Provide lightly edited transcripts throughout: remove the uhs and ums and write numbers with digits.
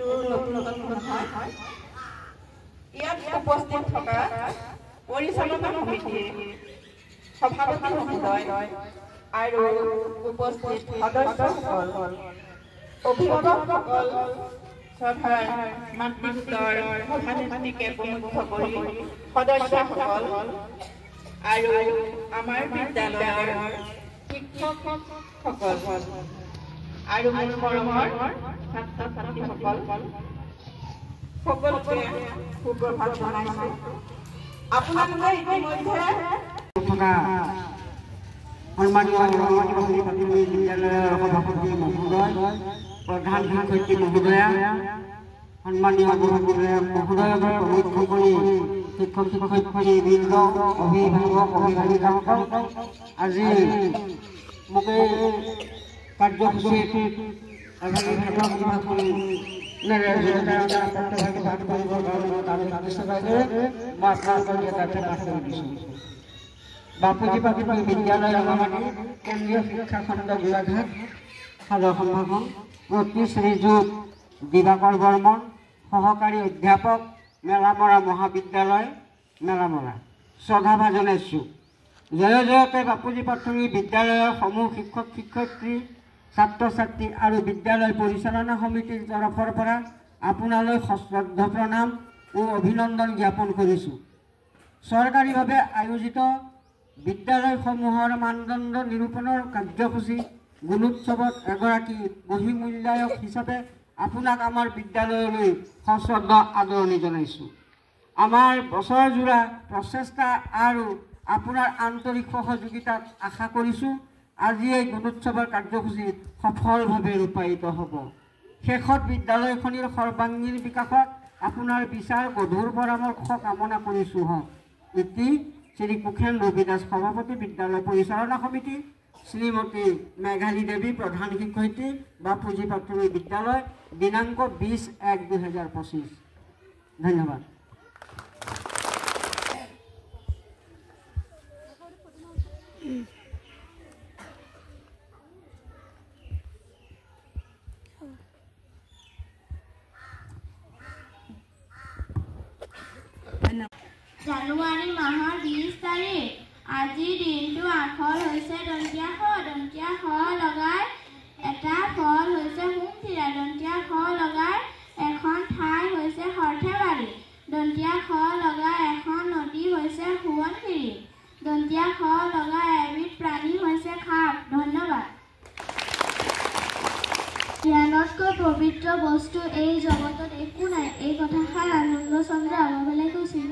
এইটো নতুন হয় ইয়াত উপস্থিত থকা পৰিচালনা সমিতিৰ সভাপতি মহোদয় আৰু উপস্থিত সদস্যসকল অভিভাৱকসকল সভাৰ মাতৃগোটৰ সভানেত্ৰীকে প্ৰমুখ কৰি সদস্যসকল আৰু আমাৰ বিদ্যালয়ৰ শিক্ষকসকল আৰু মোৰ মৰমৰ ছাত্ৰ ছাত্ৰীসকল সকলোকে সুপ্ৰভাত জনাইছো। আপোনালোকে ইতিমধ্যে সন্মানীয় বিদ্যালয়ৰ সভাপতি মহোদয়, প্ৰধান শিক্ষয়িত্ৰী মহোদয়া, সন্মানীয় মহোদয়ক প্ৰমুখ কৰি শিক্ষক শিক্ষয়িত্ৰীবৃন্দ, অভিভাৱক অভিভাৱিকাসকল, আজি মোক এই কাৰ্যসূচীত বাপুজী প্ৰাথমিক বিদ্যালয় ৰঙামাটি কেন্দ্ৰীয় শিক্ষা খণ্ড গোলাঘাট সাধাৰণ সম্পাদক প্ৰতি শ্ৰীযুত দিবাকৰ বৰ্মন, সহকাৰী অধ্যাপক, মেলামৰা মহাবিদ্যালয় মেলামৰা, শ্ৰদ্ধা জনাইছোঁ। জয় জয়তে বাপুজী প্ৰাথমিক বিদ্যালয়ৰ সমূহ শিক্ষক শিক্ষয়িত্ৰী, ছাত্ৰ ছাত্ৰী আৰু বিদ্যালয় পৰিচালনা সমিতিৰ তৰফৰ পৰা আপোনালৈ সশ্ৰদ্ধ প্ৰণাম ও অভিনন্দন জ্ঞাপন কৰিছোঁ। চৰকাৰীভাৱে আয়োজিত বিদ্যালয়সমূহৰ মানদণ্ড নিৰূপণৰ কাৰ্যসূচী গুণোৎসৱত এগৰাকী বহিমূল্যায়ক হিচাপে আপোনাক আমাৰ বিদ্যালয়লৈ সশ্ৰদ্ধ আদৰণি জনাইছোঁ। আমাৰ বছৰজোৰা প্ৰচেষ্টা আৰু আপোনাৰ আন্তৰিক সহযোগিতাত আশা কৰিছোঁ আজি এই গুণোৎসৱৰ কাৰ্যসূচী সফলভাৱে ৰূপায়িত হ'ব। শেষত বিদ্যালয়খনিৰ সৰ্বাংগীন বিকাশত আপোনাৰ বিচাৰ গধুৰ পৰামৰ্শ কামনা কৰিছোঁ হওক। ইতি শ্ৰী কুখেন ৰবি দাস, সভাপতি বিদ্যালয় পৰিচালনা সমিতি, শ্ৰীমতী মেঘালী দেৱী, প্ৰধান শিক্ষয়িত্ৰী, বাপুজী প্ৰাথমিক বিদ্যালয়, দিনাংক 20/1/2025। ধন্যবাদ। জানুৱাৰী মাহৰ 20 তাৰিখ। আজিৰ দিনটো আখৰ হৈছে দন্তীয়া খ। দন্তীয়া খ লগাই এটা ফল হৈছে হুমথিৰা। দন্তীয়া খ লগাই এখন ঠাই হৈছে সৰ্থেবাৰী। দন্তীয়া খ লগাই এখন নদী হৈছে সোৱণশিৰি। দন্তীয়া খ লগাই এবিধ প্ৰাণী হৈছে সাপ। ধন্যবাদ। জ্ঞানতকৈ পবিত্ৰ বস্তু এই জগতত একো নাই, এই কথাষাৰ আনন্দ চন্দ্ৰ আগৰৱালাই কৈছিল।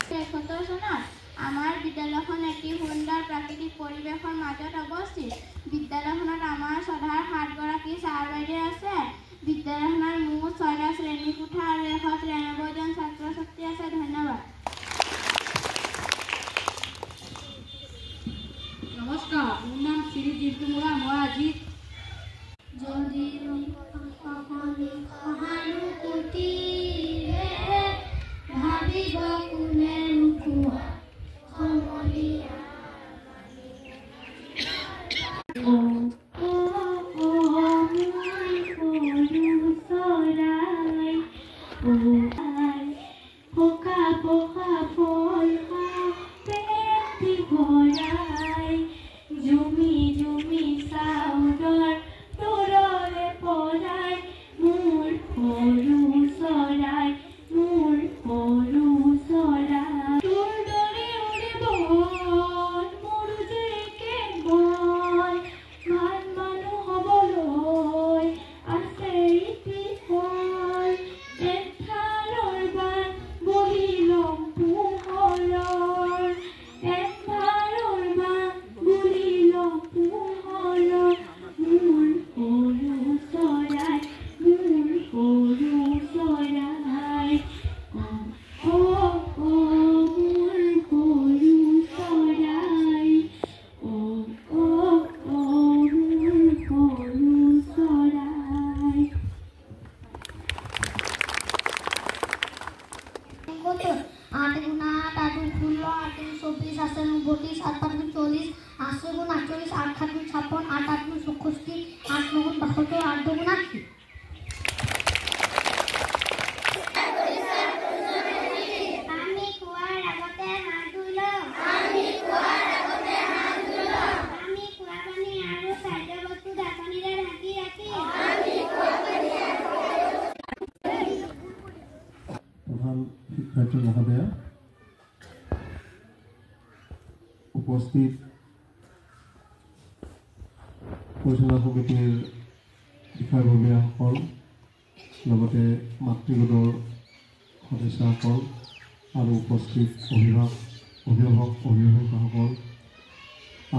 71 চনত আমাৰ বিদ্যালয়খন এটি সুন্দৰ প্ৰাকৃতিক পৰিৱেশৰ মাজত অৱস্থিত। বিদ্যালয়খনত আমাৰ শ্ৰদ্ধাৰ 7 গৰাকী ছাৰ বাইদেউ আছে। বিদ্যালয়খনৰ মুঠ 6টা শ্ৰেণী কোঠা আৰু 193 জন ছাত্ৰ ছাত্ৰী আছে। ধন্যবাদ। নমস্কাৰ, মোৰ নাম শ্ৰী জিন্তু মুৰা। মই আজি যদি ভাবিব কোনে নোখোৱা সমলীয়া চৰাই উপাধ্যক্ষ মহোদয়া, উপস্থিত পৰিচালনা সমিতিৰ বিষয়ববীয়াসকল, লগতে মাতৃগোটৰ সদস্যসকল আৰু উপস্থিত অভিভাৱকসকল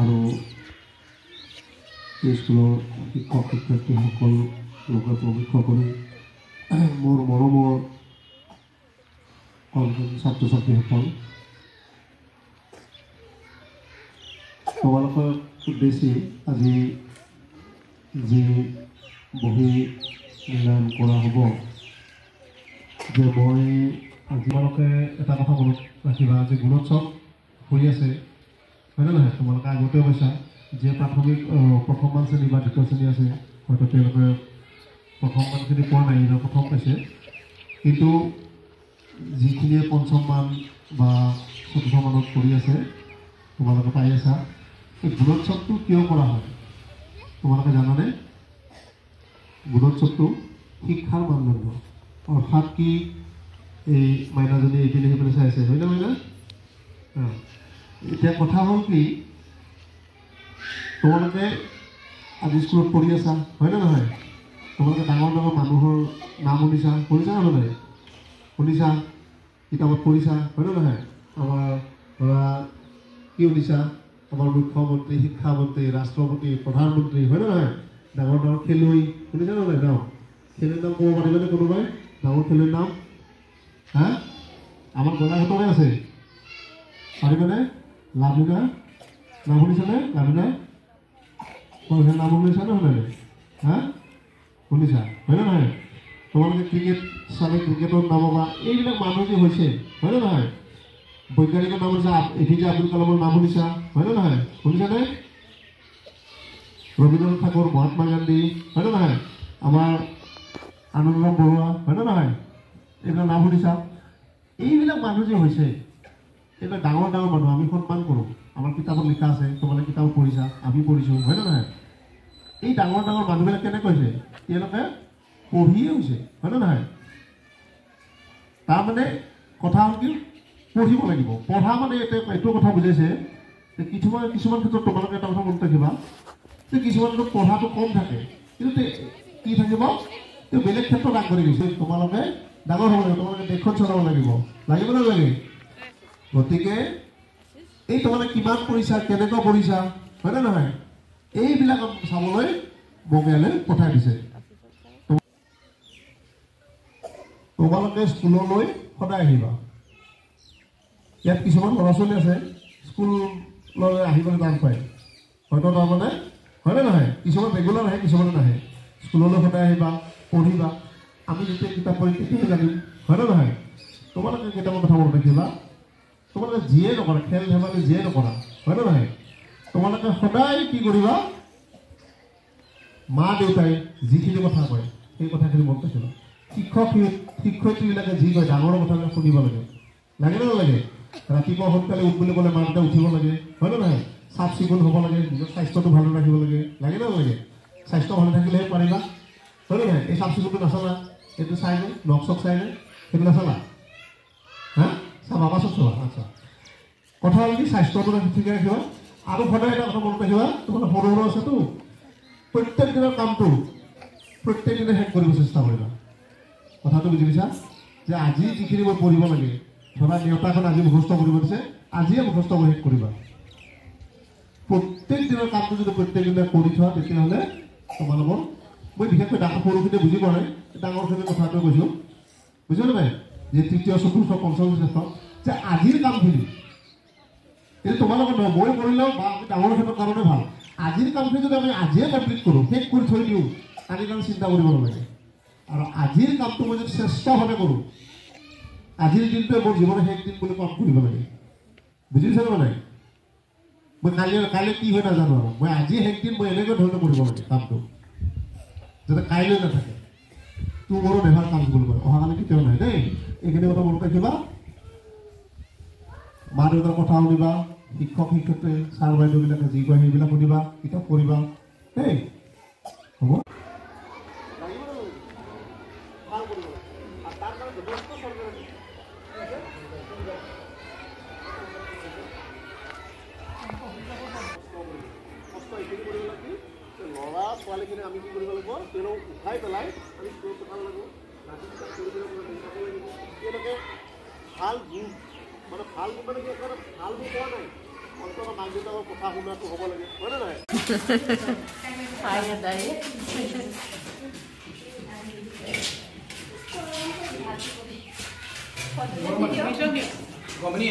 আৰু স্কুলৰ শিক্ষক শিক্ষয়িত্ৰীসকল লোকে প্ৰমুখ্য কৰি মোৰ মৰমৰ ছাত্ৰ ছাত্ৰীসকল, তোমালোকৰ উদ্দেশ্যে আজি যি বহি মূল্যায়ন কৰা হ'ব, যে মই তোমালোকে এটা কথা মনত ৰাখিবা যে গুণোৎসৱ হৈ আছে, হয়নে নহয়? তোমালোকে আগতেও কৈছা যে প্ৰাথমিক প্ৰথমমান শ্ৰেণী বা দ্বিতীয় শ্ৰেণী আছে, হয়তো তেওঁলোকে প্ৰথমমানখিনি পোৱা নাই, প্ৰথম পাইছে, কিন্তু যিখিনিয়ে পঞ্চমমান বা চতুৰ্থমানত পঢ়ি আছে তোমালোকে পাই আছা। এই গুণোৎসৱটো কিয় কৰা হয় তোমালোকে জানানে? গুণোৎসৱটো শিক্ষাৰ মানদণ্ড, অৰ্থাৎ কি এই মাইনাজনী এইপিনে সেইপিনে চাই আছে, হয় নে মাইনা? এতিয়া কথা হ'ল কি, তোমালোকে আজি স্কুলত পঢ়ি আছা, হয় নে নহয়? তোমালোকে ডাঙৰ ডাঙৰ মানুহৰ নাম শুনিছা নে নাই? শুনিছা, কিতাপত পঢ়িছা, হয় নে নহয়? আমাৰ ধৰা কি শুনিছা, আমাৰ মুখ্যমন্ত্ৰী, শিক্ষামন্ত্ৰী, ৰাষ্ট্ৰপতি, প্ৰধানমন্ত্ৰী, হয় নে নহয়? ডাঙৰ ডাঙৰ খেলুৱৈ শুনিছা নে নাই? নাম খেলুৱৈৰ নাম ক'ব পাৰিবানে কোনোবাই? ডাঙৰ খেলুৱৈৰ নাম? হা, আমাৰ গোলাঘাটৰে আছে, পাৰিবানে? লাভলীনা নাম শুনিছানে? লাভলীনা নাম শুনিছানে? শুনা নাই? হা, শুনিছা, হয় নে নহয়? তোমালোকে ক্ৰিকেট চালে ক্ৰিকেটৰ নাম বা এইবিলাক মানুহ যে হৈছে, হয় নে নহয়? বৈজ্ঞানিকৰ নাম হৈছে APJ আব্দুল কালামৰ নাম শুনিছা, হয় নে নহয়? শুনিছানে? ৰবীন্দ্ৰনাথ ঠাকুৰ, মহাত্মা গান্ধী, হয় নে নহয়? আমাৰ আনন্দৰাম বৰুৱা, হয় নে নহয়? এইবিলাক নাম শুনিছা? এইবিলাক মানুহ যে হৈছে, এইবিলাক ডাঙৰ ডাঙৰ মানুহ, আমি সন্মান কৰোঁ। আমাৰ কিতাপত লিখা আছে, তোমালোকে কিতাপত পঢ়িছা, আমি পঢ়িছোঁ, হয় নে নহয়? এই ডাঙৰ ডাঙৰ মানুহবিলাক কেনেকৈ হৈছে? তেওঁলোকে পঢ়িয়ে হৈছে, হয় নে নহয়? তাৰমানে কথা হ'ল কি, পঢ়িব লাগিব। পঢ়া মানে এইটো কথা বুজাইছে যে কিছুমান ক্ষেত্ৰত তোমালোকে এটা কথা মনত ৰাখিবা যে কিছুমান ক্ষেত্ৰত পঢ়াটো কম থাকে, কিন্তু কি থাকিব, বেলেগ ক্ষেত্ৰত আগবাঢ়ি গৈছে। তোমালোকে ডাঙৰ হ'ব লাগিব, তোমালোকে দেশখন চলাব লাগিব, লাগিব নালাগে? গতিকে এই তোমালোকে কিমান পঢ়িছা, কেনেকুৱা পঢ়িছা, হয় নে নহয়? এইবিলাক চাবলৈ বঙালীয়ে পঠাই দিছে। তোমালোকে স্কুললৈ সদায় আহিবা। ইয়াত কিছুমান ল'ৰা ছোৱালী আছে স্কুললৈ আহিবলৈ টান পায়, হয়তো তাৰমানে, হয় নে নহয়? কিছুমান ৰেগুলাৰ আহে, কিছুমানে নাহে। স্কুললৈ সদায় আহিবা, পঢ়িবা। আমি যেতিয়া কিতাপ পঢ়িম তেতিয়াহে জানিম, হয় নে নহয়? তোমালোকে কেইটামান কথা মনত ৰাখিবা, তোমালোকে যিয়ে নকৰা, খেল ধেমালি যিয়ে নকৰা, হয় নে নহয়? তোমালোকে সদায় কি কৰিবা, মা দেউতাই যিখিনি কথা কয় সেই কথাখিনি মনত ৰাখিবা। শিক্ষয়িত্ৰীবিলাকে যি কয় ডাঙৰৰ কথাবিলাক শুনিব লাগে, লাগে নে নালাগে? ৰাতিপুৱা সোনকালে উঠ বুলি ক'লে মা দেউতাই উঠিব লাগে, হয় নে নহয়? চাফ চিকুণ হ'ব লাগে, নিজৰ স্বাস্থ্যটো ভালে ৰাখিব লাগে, লাগে নে নালাগে? স্বাস্থ্য ভালে থাকিলেহে পাৰিবা, হয় নে নহয়? এই চাফ চিকুণটো নাচালা, এইটো চাই নে, নখ চখ চাই নে, সেইটো নাচালা? হা, চাবা, পাছত চাবা। আচ্ছা, কথা হ'ল কি, স্বাস্থ্যটো ঠিকে ৰাখিবা। আৰু সদায় এটা কথা মনত ৰাখিবা, তোমালোকে সৰু সৰু আছেতো, প্ৰত্যেক দিনৰ কামটো প্ৰত্যেক দিনে শেষ কৰিব চেষ্টা কৰিবা। কথাটো বুজি পাইছা? যে আজি যিখিনি মই পঢ়িব লাগে, ধৰা দেউতাখন আজি মুখস্থ কৰিব দিছে, আজিয়ে মুখস্থ কৰি শেষ কৰিবা। প্ৰত্যেক দিনৰ কামটো যদি প্ৰত্যেক দিনে কৰি থোৱা, তেতিয়াহ'লে তোমালোকৰ, মই বিশেষকৈ সৰুখিনিয়ে বুজি পোৱা নাই, ডাঙৰখিনিৰ কথাটো কৈছোঁ, বুজিলে নাই? যে তৃতীয়, চতুৰ্থ, পঞ্চম শ্ৰেষ্ঠ, যে আজিৰ কামখিনি এইটো তোমালোকৰ নহয়, মই কৰিলেও বা আমি ডাঙৰ ক্ষেত্ৰৰ কাৰণে ভাল। আজিৰ কামখিনি যদি আমি আজিয়ে কমপ্লিট কৰোঁ, শেষ কৰি থৈ দিওঁ, কালিৰ কাৰণে চিন্তা কৰিব নালাগে। আৰু আজিৰ কামটো মই যদি শ্ৰেষ্ঠভাৱে কৰোঁ, আজিৰ দিনটোৱে মোৰ জীৱনৰ শেষ দিন বুলি কাম কৰিব লাগে। বুজি পাইছানে নাই? মই কাইলৈ কি হয় নাজানো, আৰু মই আজি শেষ দিন মই এনেকৈ ধৰণে কৰিব লাগে কামটো, যাতে কাইলৈ নাথাকে। তোৰ মোৰো নেভাৰ কাম বুলি কয়, অহাকালি কেতিয়াও নাই দেই। এইখিনি কথা মনত ৰাখিবা। মা দেউতাৰ কথা শুনিবা, শিক্ষক শিক্ষয়িত্ৰী ছাৰ বাইদেউবিলাকে যি কয় সেইবিলাক শুনিবা, কিতাপ পঢ়িবা দেই, হ'ব? ভাল কৰিব, আৰু তাৰ কাৰণে যথেষ্ট চৰকাৰে এইখিনি আমি কি কৰিব লাগিব তেওঁলোক উঠাই পেলাই আমি স্কুলত পঠাব লাগিব তেওঁলোকে ভাল গুণ মানে ভাল গুণ মানে কি ভাল গুণ পোৱা নাই অন্তত মাক দেউতাকৰ কথা শুনাটো হ'ব লাগে হয়নে নহয় Gomini,